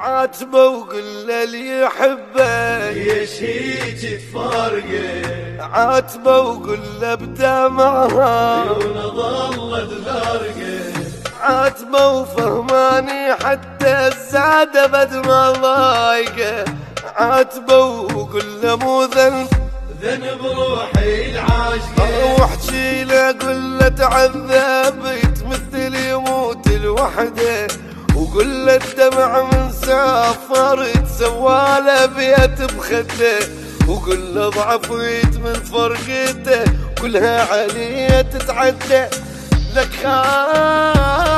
عاتبه وقل له اللي يحبه ليش هيك تفارقه، عاتبه وقل له بدمعها عيونه ظلت غارقه، عاتبه وفهماني حتى الزعده بد ما ضايقه عاتبه وقل له مو ذنب روحي العاشقه، واحكي له قل له تعذب يتمثل يموت لوحده وقل له الدمع من سافر تسواله بيت بخده وقل له ضعفيت من فرقته كلها عليه تتعدى لك خاف